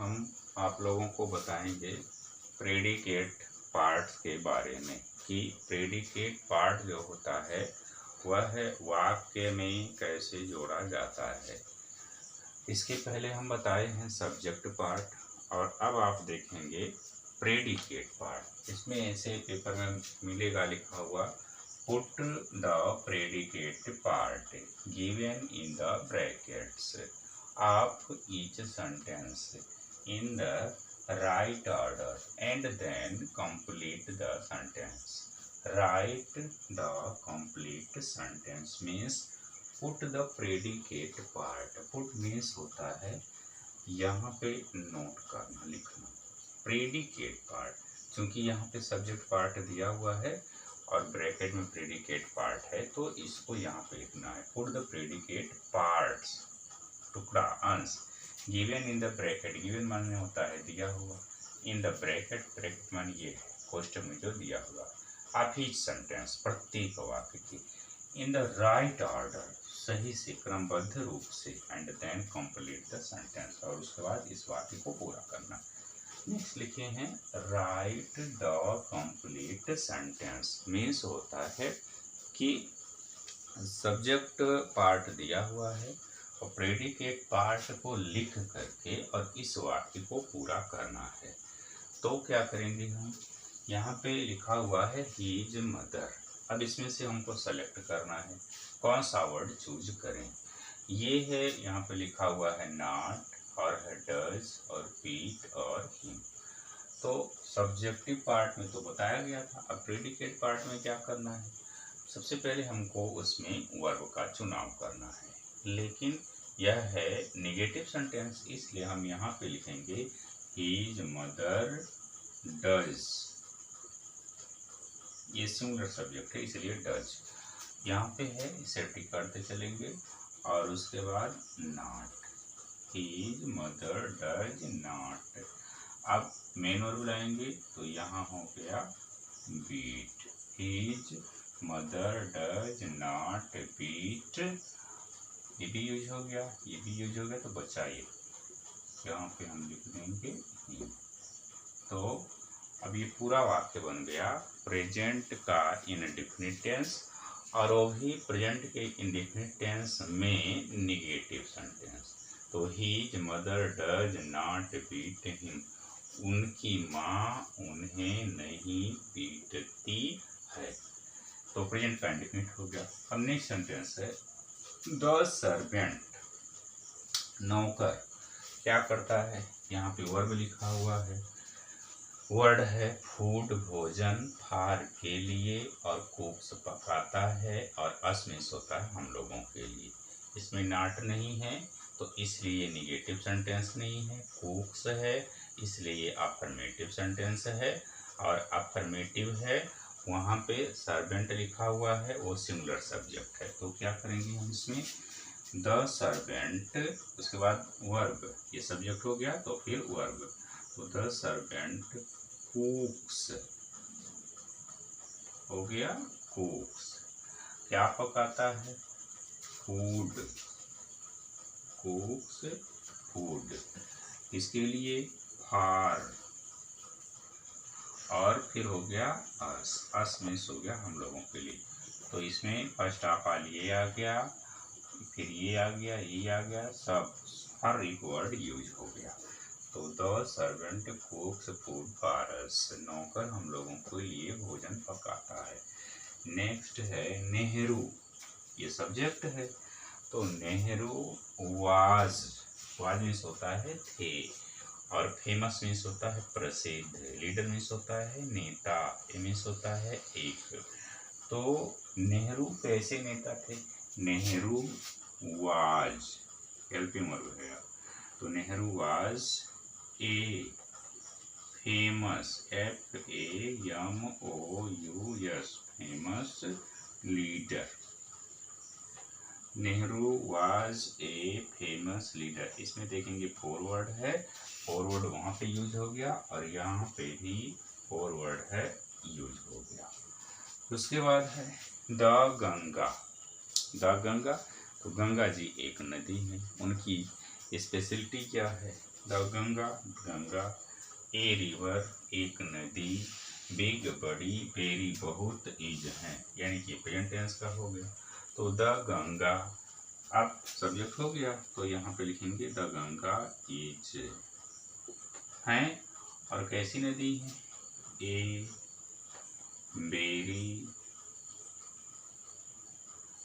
हम आप लोगों को बताएंगे प्रेडिकेट पार्ट्स के बारे में कि प्रेडिकेट पार्ट जो होता है वह वाक्य में कैसे जोड़ा जाता है। इसके पहले हम बताए हैं सब्जेक्ट पार्ट और अब आप देखेंगे प्रेडिकेट पार्ट। इसमें ऐसे पेपर में मिलेगा लिखा हुआ put the predicate part given in the brackets of each sentence in the right order and then complete the sentence. Write the complete sentence means put the predicate part. Put means होता है यहाँ पे note करना, लिखना। predicate part क्योंकि यहाँ पे subject part दिया हुआ है और ब्रैकेट में प्रेडिकेट पार्ट है तो इसको यहाँ पे लिखना है। put the predicate parts टुकड़ा अंश given in the bracket. Given माने होता है दिया हुआ, इन द ब्रैकेट ब्रैकेट माने ये है कोष्ठक में जो दिया हुआ। ऑफ ईच सेंटेंस प्रत्येक वाक्य की, इन द राइट ऑर्डर सही से क्रमबद्ध रूप से, and then complete the sentence और उसके बाद इस वाक्य को पूरा करना। नेक्स्ट लिखे हैं right the complete sentence means होता है कि सब्जेक्ट पार्ट दिया हुआ है और प्रेडिकेट पार्ट को लिख करके और इस वाक्य को पूरा करना है। तो क्या करेंगे हम, यहाँ पे लिखा हुआ है हीज मदर। अब इसमें से हमको सेलेक्ट करना है कौन सा वर्ड चूज करें। ये है यहाँ पे लिखा हुआ है नॉट और है डज और पीट और हिम। तो सब्जेक्टिव पार्ट में तो बताया गया था, अब प्रेडिकेट पार्ट में क्या करना है। सबसे पहले हमको उसमें वर्ब का चुनाव करना है, लेकिन यह है नेगेटिव सेंटेंस इसलिए हम यहाँ पे लिखेंगे हीज मदर डज। ये सिंगुलर सब्जेक्ट है इसलिए डज यहाँ पे है, इसे टिक करते चलेंगे और उसके बाद not, his mother does not. अब मेन वर्ब लाएंगे तो यहाँ हो गया beat, his mother does not beat. ये भी यूज हो गया, ये भी यूज हो गया, तो बचाइए यहाँ पे हम लिख देंगे। तो अब ये पूरा वाक्य बन गया प्रेजेंट का इंडेफिनिट टेंस और वो भी प्रेजेंट के इंडेफिनिट टेंस में नेगेटिव सेंटेंस। तो his mother does not beat him, उनकी माँ उन्हें नहीं पीटती है। तो प्रेजेंट का इंडेफिनिट हो गया। अब नेक्स्ट सेंटेंस है द सर्वेंट, नौकर क्या करता है। यहाँ पे वर्ब लिखा हुआ है, वर्ड है फूड भोजन, फार के लिए और कुक्स पकाता है और असमिस होता है हम लोगों के लिए। इसमें नॉट नहीं है तो इसलिए निगेटिव सेंटेंस नहीं है, कुक्स है इसलिए ये अफर्मेटिव सेंटेंस है और अफर्मेटिव है वहाँ पे सर्वेंट लिखा हुआ है वो सिंगुलर सब्जेक्ट है। तो क्या करेंगे हम इसमें द सर्वेंट, उसके बाद वर्ब, ये सब्जेक्ट हो गया तो फिर वर्ब। तो द सर्वेंट कुक्स हो गया, कुक्स क्या पकाता है, फूड, कुक्स फूड, इसके लिए फार और फिर हो गया अस मीन्स हो गया हम लोगों के लिए। तो इसमें फर्स्ट ऑफ ऑल ये आ गया, फिर ये आ गया, ये आ गया, सब हर एक वर्ड यूज हो गया। तो the servant कुक्स food for us, नौकर हम लोगों के लिए भोजन पकाता है। नेक्स्ट है नेहरू, ये सब्जेक्ट है तो नेहरू वाज, वाज मीन्स होता है थे और फेमस मीन्स होता है प्रसिद्ध, लीडर मीन्स होता है नेता, ए मीन्स होता है एक। तो नेहरू कैसे नेता थे, नेहरू वाज हेल्पिंग वर्ब है। तो Nehru was a famous, FAMOUS famous leader. Nehru was a famous leader, इसमें देखेंगे फॉरवर्ड है, फॉरवर्ड वहाँ पे यूज हो गया और यहाँ पे भी फॉरवर्ड है यूज हो गया। उसके बाद है द गंगा, द गंगा, तो गंगा जी एक नदी है, उनकी स्पेशलिटी क्या है, the Ganga, Ganga, a river एक नदी, बिग बड़ी, वेरी बहुत, इज है, यानी कि प्रेजेंट टेंस का हो गया। तो द गंगा, अब सब्जेक्ट हो गया तो यहाँ पे लिखेंगे द गंगा इज है। और कैसी नदी है? A very,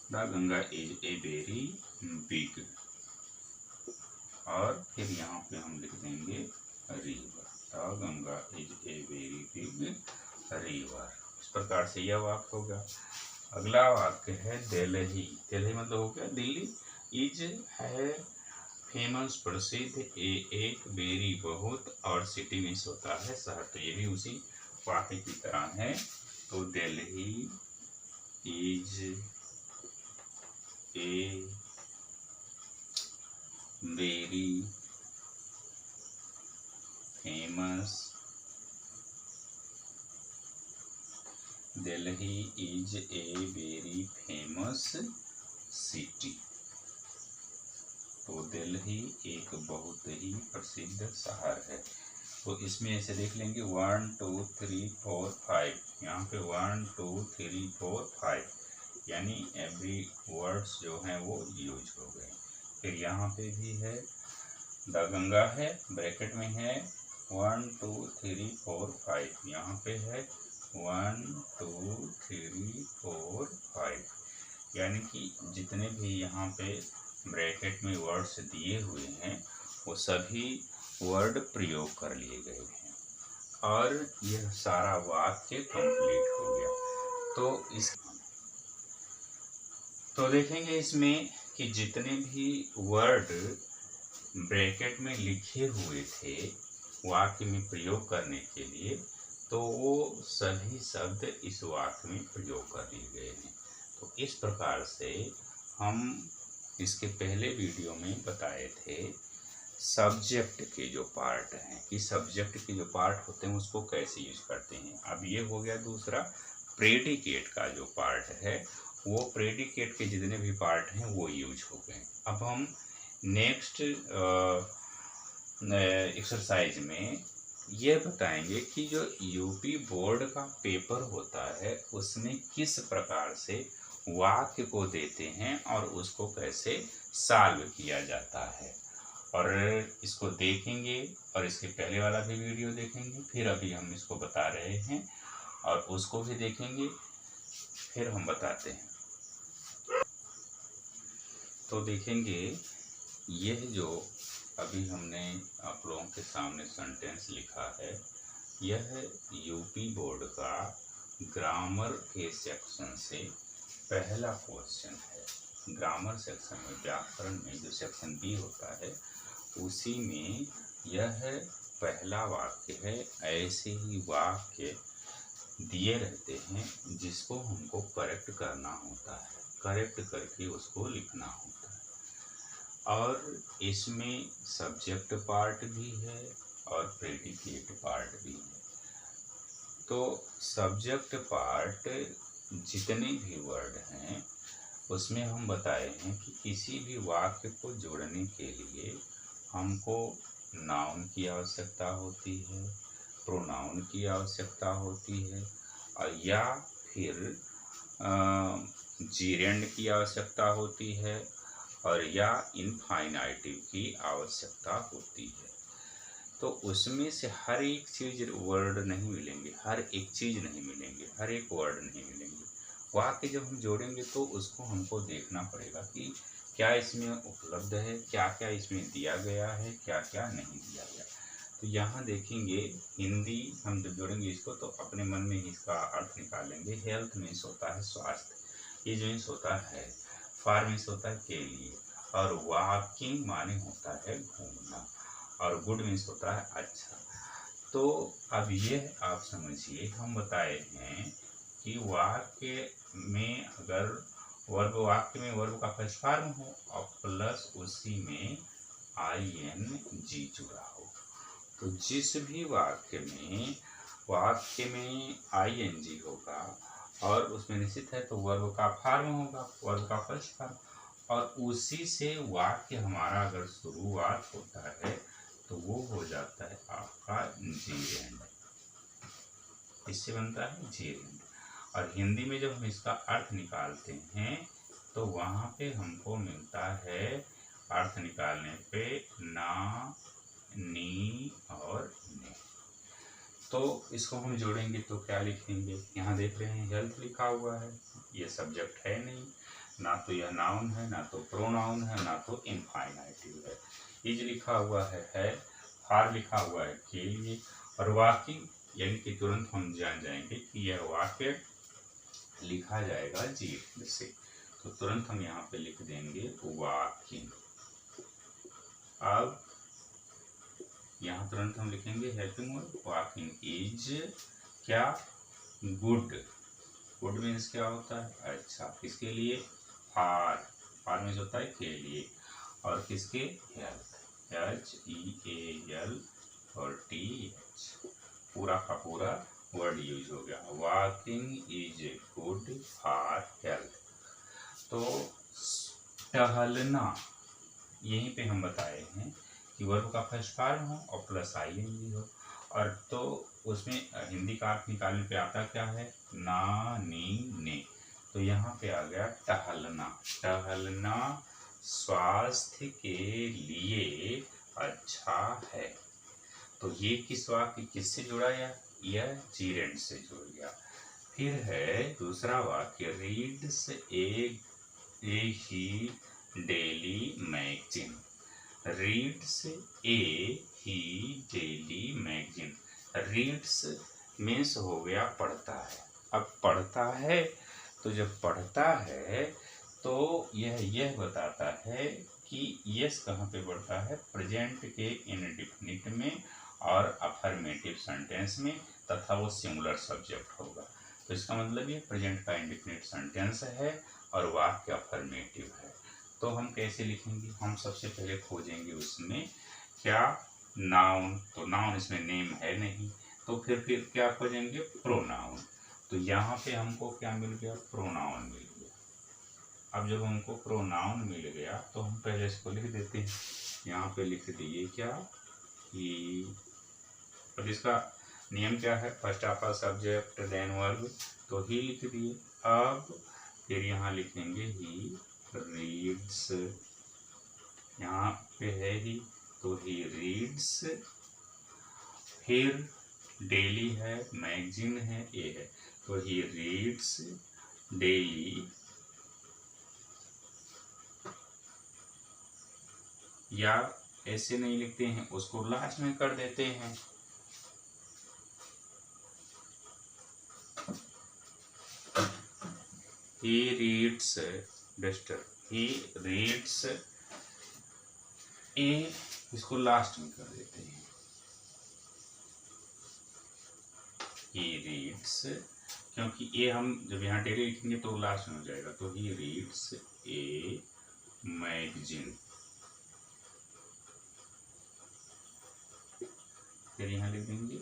the Ganga is a very big, और फिर यहाँ पे हम लिख देंगे river, the Ganga is a very big river. इस प्रकार से यह वाक्य होगा। अगला वाक्य है दिल्ली, दिल्ली मतलब हो गया दिल्ली, इज है फेमस प्रसिद्ध, एक वेरी बहुत, और सिटी मीन्स होता है शहर, तो ये भी उसी वाक्य की तरह है। तो Delhi is a very famous, Delhi is a very famous city. तो दिल्ली एक बहुत ही प्रसिद्ध शहर है। तो इसमें ऐसे देख लेंगे 1 2 3 4 5, यहाँ पे 1 2 3 4 5, यानी एवरी वर्ड्स जो हैं वो यूज हो गए। फिर यहाँ पे भी है द गंगा है, ब्रैकेट में है 1 2 3 4 5, यहाँ पे है 1 2 3 4 5, यानी कि जितने भी यहाँ पे ब्रैकेट में वर्ड्स दिए हुए हैं वो सभी वर्ड प्रयोग कर लिए गए हैं, और यह सारा वाक्य कंप्लीट हो गया। तो देखेंगे इसमें कि जितने भी वर्ड ब्रैकेट में लिखे हुए थे वाक्य में प्रयोग करने के लिए, तो वो सभी शब्द इस वाक्य में प्रयोग कर लिए गए हैं। तो इस प्रकार से हम इसके पहले वीडियो में बताए थे सब्जेक्ट के जो पार्ट हैं, कि सब्जेक्ट के जो पार्ट होते हैं उसको कैसे यूज करते हैं। अब ये हो गया दूसरा, प्रेडिकेट का जो पार्ट है, वो प्रेडिकेट के जितने भी पार्ट हैं वो यूज हो गए। अब हम नेक्स्ट एक्सरसाइज में ये बताएंगे कि जो यूपी बोर्ड का पेपर होता है उसमें किस प्रकार से वाक्य को देते हैं और उसको कैसे सॉल्व किया जाता है, और इसको देखेंगे। और इसके पहले वाला भी वीडियो देखेंगे, फिर अभी हम इसको बता रहे हैं और उसको भी देखेंगे, फिर हम बताते हैं। तो देखेंगे यह जो अभी हमने आप लोगों के सामने सेंटेंस लिखा है, यह यूपी बोर्ड का ग्रामर के सेक्शन से पहला क्वेश्चन है। ग्रामर सेक्शन में, व्याकरण में जो सेक्शन बी होता है उसी में यह पहला वाक्य है। ऐसे ही वाक्य दिए रहते हैं जिसको हमको करेक्ट करना होता है, करेक्ट करके उसको लिखना होता है। और इसमें सब्जेक्ट पार्ट भी है और प्रेडिकेट पार्ट भी है। तो सब्जेक्ट पार्ट जितने भी वर्ड हैं उसमें हम बताए हैं कि किसी भी वाक्य को जोड़ने के लिए हमको नाउन की आवश्यकता होती है, प्रोनाउन की आवश्यकता होती है, और या फिर जीरेंड की आवश्यकता होती है, और या इनफाइनाइटिव की आवश्यकता होती है। तो उसमें से हर एक चीज़ वर्ड नहीं मिलेंगे, हर एक चीज़ नहीं मिलेंगे, हर एक वर्ड नहीं मिलेंगे। वाक्य जब हम जोड़ेंगे तो उसको हमको देखना पड़ेगा कि क्या इसमें उपलब्ध है, क्या क्या इसमें दिया गया है, क्या क्या नहीं दिया गया। तो यहाँ देखेंगे हिंदी हम जब जोड़ेंगे इसको तो अपने मन में ही इसका अर्थ निकालेंगे। हेल्थ मीन्स होता है स्वास्थ्य, ये जो मीन्स होता है, फार मीन्स होता है के लिए, और वॉकिंग माने होता है घूमना, और गुड मीन्स होता है अच्छा। तो अब ये आप समझिए, हम बताए हैं कि वाक्य में अगर वाक्य में वर्ब का फर्स्ट फॉर्म हो और प्लस उसी में ING जुड़ा हो, तो जिस भी वाक्य में ING होगा और उसमें निश्चित है तो वर्ब का फॉर्म होगा, वर्ब का फर्स्ट फॉर्म, और उसी से वाक्य हमारा अगर शुरुआत होता है तो वो हो जाता है आपका जीरेंड। इससे बनता है जीरेंड। और हिंदी में जब हम इसका अर्थ निकालते हैं तो वहाँ पे हमको मिलता है, अर्थ निकालने पे ना, नी और ने। तो इसको हम जोड़ेंगे तो क्या लिखेंगे, यहाँ देख रहे हैं हेल्थ लिखा हुआ है, ये सब्जेक्ट है नहीं, ना तो यह नाउन है, ना तो प्रोनाउन है, ना तो इनफाइनाइटिव है। इज लिखा हुआ है, फार लिखा हुआ है के लिए, और वाकिंग यानी कि तुरंत हम जान जाएंगे कि यह वाक्य लिखा जाएगा जीव से। तो तुरंत हम यहाँ पे लिख देंगे वाकिंग। अब यहाँ तुरंत हम लिखेंगे हेल्पिंग वर्ब, वाकिंग इज क्या, गुड। गुड मीन्स क्या होता है, अच्छा। किसके लिए, फार, फार मीन्स होता है के लिए, और किसके, हेल्थ, HEAL और TH, पूरा का पूरा वर्ड यूज हो गया। Walking is good for health. तो टहलना, यहीं पे हम बताए हैं कि वर्ब का फर्स्ट फॉर्म हो और प्लस ING हो, और तो उसमें हिंदी का अर्थ निकालने पे आता क्या है, ना, नी, ने। तो यहाँ पे आ गया टहलना। टहलना स्वास्थ्य के लिए अच्छा है। तो ये किस वाक्य किससे जुड़ा, यह जीरेंड से जुड़ गया। फिर है दूसरा वाक्य, रीड्स ए ही डेली मैगजीन। रीड्स ए ही डेली मैगजीन। रीड्स मीन्स हो गया पढ़ता है। अब पढ़ता है, तो जब पढ़ता है तो यह बताता है कि यस कहाँ पे बढ़ता है, प्रेजेंट के इंडेफिनिट में और अफर्मेटिव सेंटेंस में, तथा वो सिंगुलर सब्जेक्ट होगा। तो इसका मतलब ये प्रेजेंट का इंडेफिनिट सेंटेंस है और वाक्य अफर्मेटिव है। तो हम कैसे लिखेंगे, हम सबसे पहले खोजेंगे उसमें क्या, नाउन। तो नाउन इसमें नेम है नहीं, तो फिर क्या खोजेंगे, प्रोनाउन। तो यहाँ पे हमको क्या मिल गया, प्रोनाउन मिल गया। अब जब हमको प्रोनाउन मिल गया तो हम पहले इसको लिख देते हैं। यहाँ पे लिख दिए क्या, ही। अब इसका नियम क्या है, फर्स्ट आपका सब्जेक्ट देन वर्ब, तो ही लिख दिए। अब फिर यहाँ लिखेंगे ही रीड्स, यहाँ पे है ही, तो ही रीड्स। फिर डेली है, मैगजीन है, ये है, तो ही रीड्स डेली, या ऐसे नहीं लिखते हैं, उसको लास्ट में कर देते हैं। He reads duster, he reads ए, इसको लास्ट में कर देते हैं। He reads, क्योंकि ए हम जब यहाँ डेली लिखेंगे तो लास्ट में हो जाएगा, तो he reads ए मैगजीन। फिर यहाँ लिख देंगे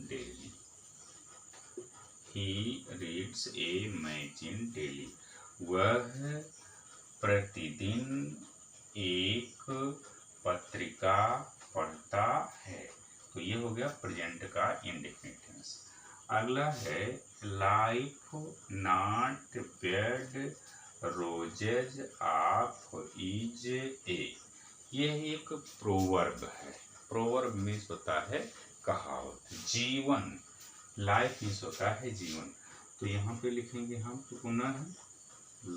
daily, he reads a magazine daily. वह प्रतिदिन एक पत्रिका पढ़ता है। तो ये हो गया प्रेजेंट का इंडेफिनिट टेंस। अगला है life not bed roses of is a. यह एक प्रोवर्ब है। प्रोवर्ब मीन्स होता है कहावत, जीवन। लाइफ मीन्स होता है जीवन। तो यहाँ पे लिखेंगे हम पुनः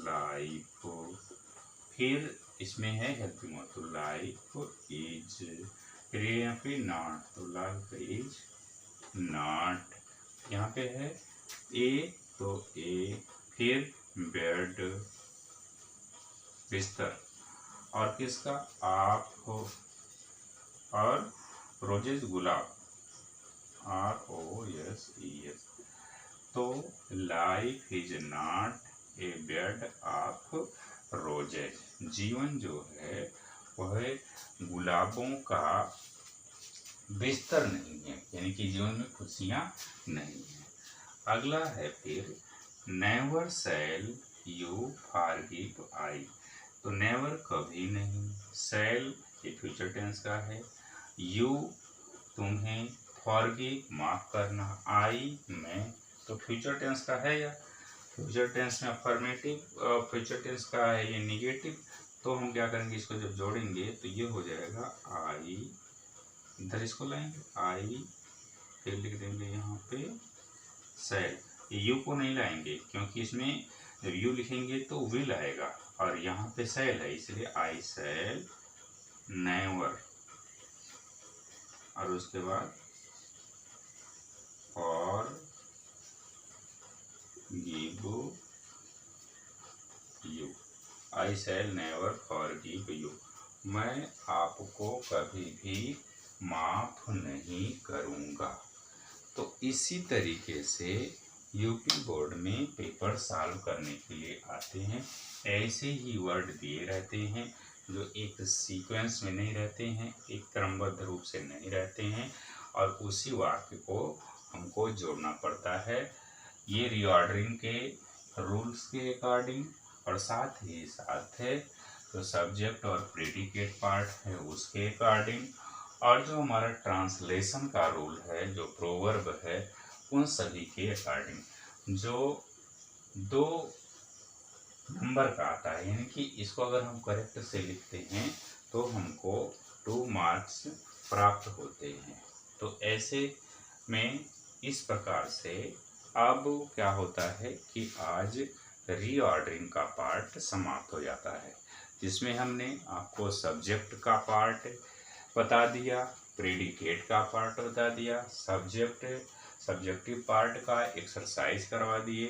लाइफ, फिर इसमें है हेल्पिंग वर्ब, तो लाइफ इज, फिर यहाँ पे नॉट, तो लाइफ इज नॉट। यहाँ पे है ए, तो ए, फिर बेड बिस्तर, और किसका, आप हो, और रोजेज गुलाब, ROSES। तो life is not a bed of roses. जीवन जो है वह गुलाबों का बिस्तर नहीं है, यानी कि जीवन में खुशियाँ नहीं है। अगला है फिर नेवर शैल यू फॉरगिव आई। तो नेवर कभी नहीं, शैल ये फ्यूचर टेंस का है, यू तुम्हें, फॉरगिव माफ करना, आई मैं, तो फ्यूचर टेंस का है या फ्यूचर टेंस में अफर्मेटिव, फ्यूचर टेंस का है ये निगेटिव। तो हम क्या करेंगे, इसको जब जोड़ेंगे तो ये हो जाएगा आई, इधर इसको लाएंगे आई, फिर लिख देंगे यहाँ पे सेल। यू को नहीं लाएंगे क्योंकि इसमें जब यू लिखेंगे तो विल आएगा और यहाँ पे सेल है, इसलिए आई सेल नेवर, और उसके बाद और give you, I shall never forgive you, मैं आपको कभी भी माफ नहीं करूँगा। तो इसी तरीके से यूपी बोर्ड में पेपर सॉल्व करने के लिए आते हैं। ऐसे ही वर्ड दिए रहते हैं जो एक सीक्वेंस में नहीं रहते हैं, एक क्रमबद्ध रूप से नहीं रहते हैं, और उसी वाक्य को हमको जोड़ना पड़ता है ये रीऑर्डरिंग के रूल्स के अकॉर्डिंग, और साथ ही साथ है तो सब्जेक्ट और प्रेडिकेट पार्ट है उसके अकॉर्डिंग, और जो हमारा ट्रांसलेशन का रूल है, जो प्रोवर्ब है, उन सभी के अकॉर्डिंग। जो 2 नंबर का आता है, यानी कि इसको अगर हम करेक्ट से लिखते हैं तो हमको 2 मार्क्स प्राप्त होते हैं। तो ऐसे में इस प्रकार से अब क्या होता है कि आज रीऑर्डरिंग का पार्ट समाप्त हो जाता है, जिसमें हमने आपको सब्जेक्ट का पार्ट बता दिया, प्रेडिकेट का पार्ट बता दिया, सब्जेक्टिव पार्ट का एक्सरसाइज करवा दिए,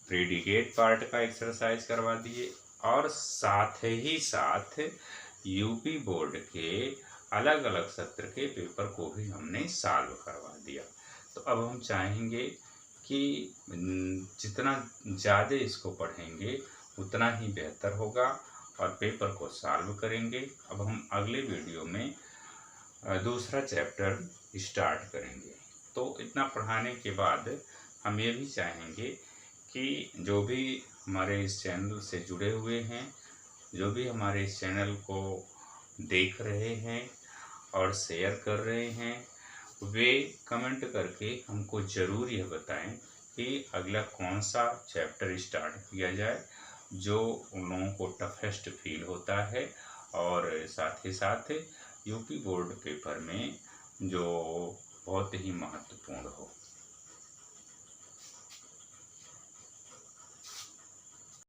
प्रेडिकेट पार्ट का एक्सरसाइज करवा दिए, और साथ ही साथ यूपी बोर्ड के अलग अलग सत्र के पेपर को भी हमने सॉल्व करवा दिया। तो अब हम चाहेंगे कि जितना ज़्यादा इसको पढ़ेंगे उतना ही बेहतर होगा और पेपर को सॉल्व करेंगे। अब हम अगले वीडियो में दूसरा चैप्टर स्टार्ट करेंगे। तो इतना पढ़ाने के बाद हम ये भी चाहेंगे कि जो भी हमारे इस चैनल से जुड़े हुए हैं, जो भी हमारे इस चैनल को देख रहे हैं और शेयर कर रहे हैं, वे कमेंट करके हमको ज़रूर यह बताएं कि अगला कौन सा चैप्टर स्टार्ट किया जाए जो उन लोगों को टफेस्ट फील होता है, और साथ ही साथ यूपी बोर्ड पेपर में जो बहुत ही महत्वपूर्ण हो।